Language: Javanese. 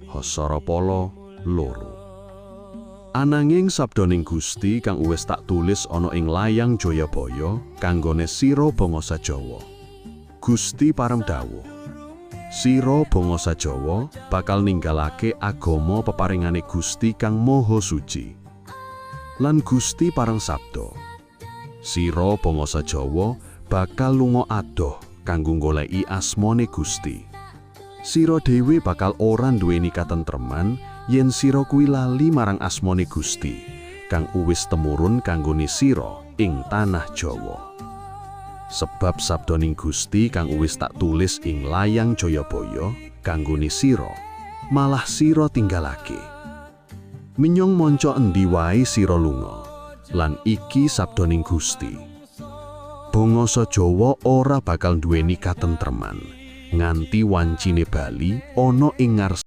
Hasarapala 2. Ananging sabdaning Gusti kang wis tak tulis ana ing layang Jayabaya kanggone sira bangsa Jawa. Gusti parem dawuh, sira bangsa Jawa bakal ninggalake agama peparingane Gusti kang Maha Suci. Lan Gusti pareng sabda, sira bangsa Jawa bakal lunga adoh kanggo goleki asmane Gusti. Sira dhewe bakal ora duweni katentreman yen sira kuwi lali marang asmane Gusti kang uwis temurun kanggone sira ing tanah Jawa. Sebab sabdaning Gusti kang uwis tak tulis ing layang Jayabaya kanggone sira malah sira tinggalake. Minyong monco endi wae sira lunga, lan iki sabdaning Gusti. Bangsa Jawa ora bakal duweni katentreman nganti wancine bali ana ing ngarsa